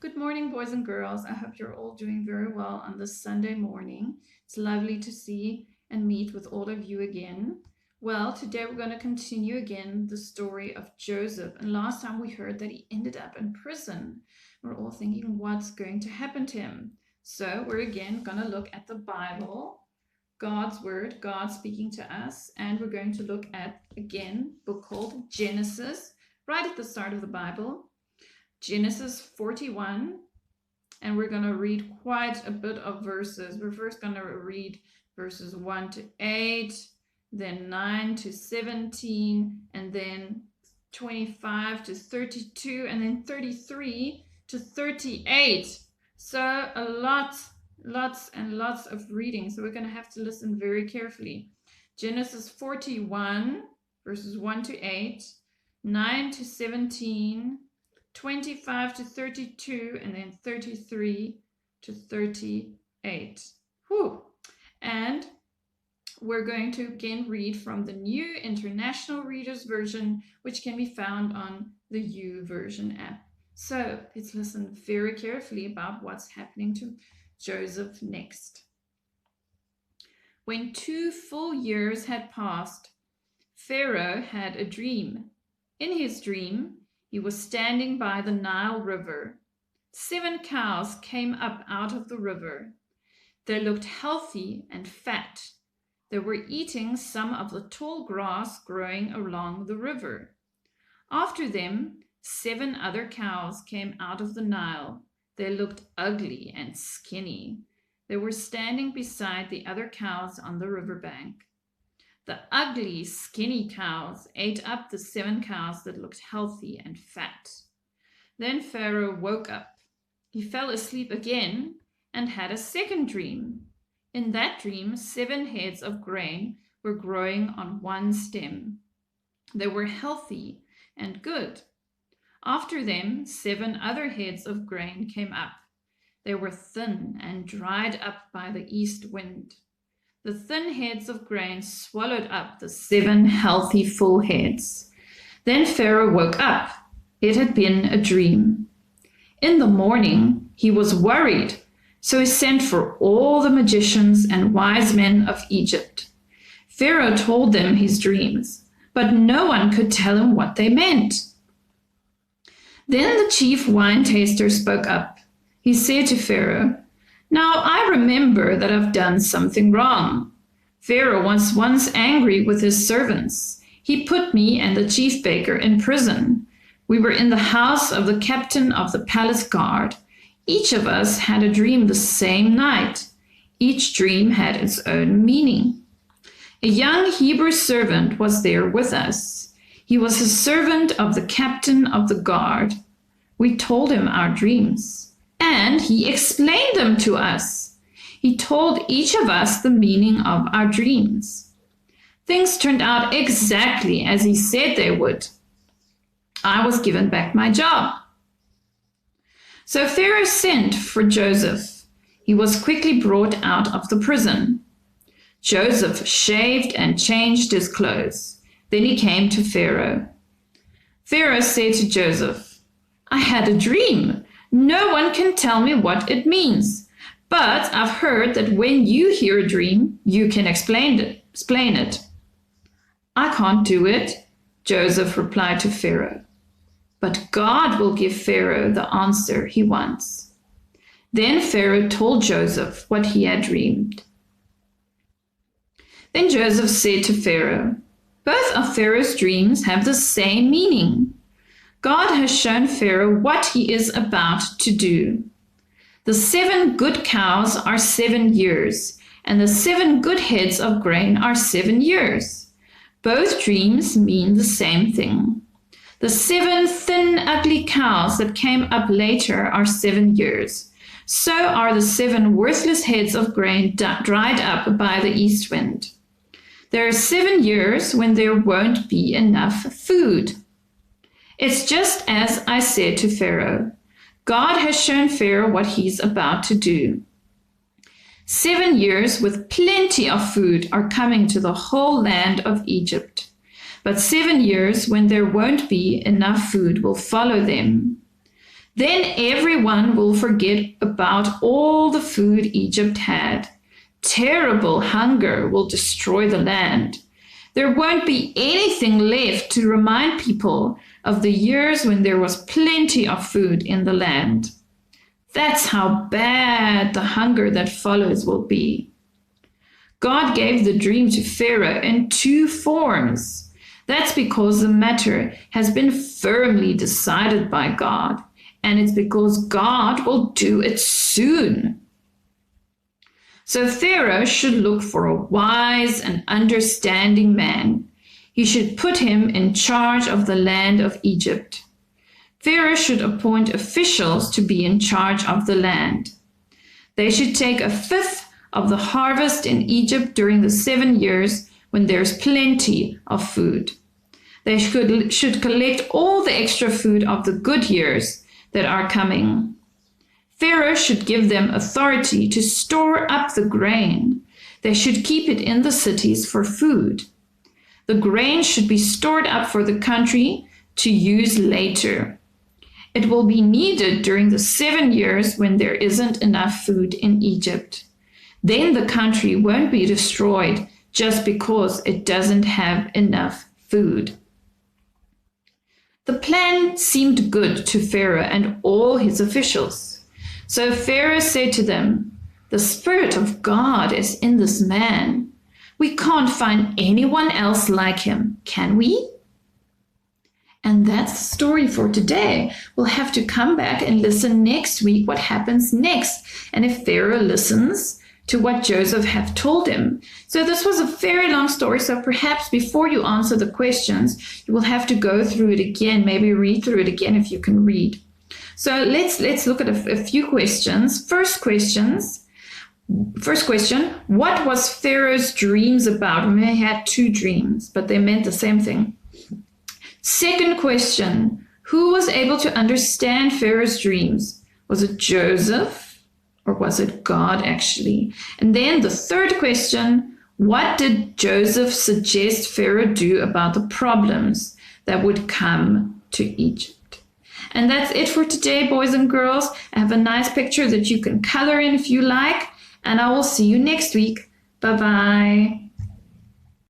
Good morning, boys and girls. I hope you're all doing very well on this Sunday morning. It's lovely to see and meet with all of you again. Well, today we're going to continue again the story of Joseph. And last time we heard that he ended up in prison. We're all thinking, what's going to happen to him? So we're again going to look at the Bible, God's word, God speaking to us. And we're going to look at, again, a book called Genesis, right at the start of the Bible. Genesis 41, and we're going to read quite a bit of verses. We're first going to read verses 1 to 8, then 9 to 17, and then 25 to 32, and then 33 to 38. So lots and lots of reading. So we're going to have to listen very carefully. Genesis 41, verses 1 to 8, 9 to 17, 25 to 32, and then 33 to 38. Whew. And we're going to again read from the New International Reader's Version, which can be found on the YouVersion app. So let's listen very carefully about what's happening to Joseph next. When 2 full years had passed, Pharaoh had a dream. In his dream, he was standing by the Nile River. 7 cows came up out of the river. They looked healthy and fat. They were eating some of the tall grass growing along the river. After them, 7 other cows came out of the Nile. They looked ugly and skinny. They were standing beside the other cows on the riverbank. The ugly, skinny cows ate up the 7 cows that looked healthy and fat. Then Pharaoh woke up. He fell asleep again and had a second dream. In that dream, 7 heads of grain were growing on one stem. They were healthy and good. After them, 7 other heads of grain came up. They were thin and dried up by the east wind. The thin heads of grain swallowed up the 7 healthy full heads. Then Pharaoh woke up. It had been a dream. In the morning, he was worried, so he sent for all the magicians and wise men of Egypt. Pharaoh told them his dreams, but no one could tell him what they meant. Then the chief wine taster spoke up. He said to Pharaoh, "Now I remember that I've done something wrong. Pharaoh was once angry with his servants. He put me and the chief baker in prison. We were in the house of the captain of the palace guard. Each of us had a dream the same night. Each dream had its own meaning. A young Hebrew servant was there with us. He was a servant of the captain of the guard. We told him our dreams, and he explained them to us. He told each of us the meaning of our dreams. Things turned out exactly as he said they would. I was given back my job." So Pharaoh sent for Joseph. He was quickly brought out of the prison. Joseph shaved and changed his clothes. Then he came to Pharaoh. Pharaoh said to Joseph, "I had a dream. No one can tell me what it means, but I've heard that when you hear a dream, you can explain it." "I can't do it," Joseph replied to Pharaoh. "But God will give Pharaoh the answer he wants." Then Pharaoh told Joseph what he had dreamed. Then Joseph said to Pharaoh, "Both of Pharaoh's dreams have the same meaning. God has shown Pharaoh what he is about to do. The 7 good cows are 7 years, and the 7 good heads of grain are 7 years. Both dreams mean the same thing. The 7 thin, ugly cows that came up later are 7 years. So are the 7 worthless heads of grain dried up by the east wind. There are 7 years when there won't be enough food. It's just as I said to Pharaoh. God has shown Pharaoh what he's about to do. 7 years with plenty of food are coming to the whole land of Egypt. But 7 years when there won't be enough food will follow them. Then everyone will forget about all the food Egypt had. Terrible hunger will destroy the land. There won't be anything left to remind people of the years when there was plenty of food in the land. That's how bad the hunger that follows will be. God gave the dream to Pharaoh in two forms. That's because the matter has been firmly decided by God, and it's because God will do it soon. So Pharaoh should look for a wise and understanding man. He should put him in charge of the land of Egypt. Pharaoh should appoint officials to be in charge of the land. They should take a fifth of the harvest in Egypt during the 7 years when there's plenty of food. They should collect all the extra food of the good years that are coming. Pharaoh should give them authority to store up the grain. They should keep it in the cities for food. The grain should be stored up for the country to use later. It will be needed during the 7 years when there isn't enough food in Egypt. Then the country won't be destroyed just because it doesn't have enough food. The plan seemed good to Pharaoh and all his officials. So Pharaoh said to them, "The Spirit of God is in this man. We can't find anyone else like him, can we?" And that's the story for today. We'll have to come back and listen next week what happens next, and if Pharaoh listens to what Joseph have told him. So this was a very long story, so perhaps before you answer the questions, you will have to go through it again, maybe read through it again if you can read. So let's look at a few questions. First question, what was Pharaoh's dreams about? Remember, he had two dreams, but they meant the same thing. Second question, who was able to understand Pharaoh's dreams? Was it Joseph? Or was it God actually? And then the third question, what did Joseph suggest Pharaoh do about the problems that would come to Egypt? And that's it for today, boys and girls. I have a nice picture that you can color in if you like, and I will see you next week. Bye-bye.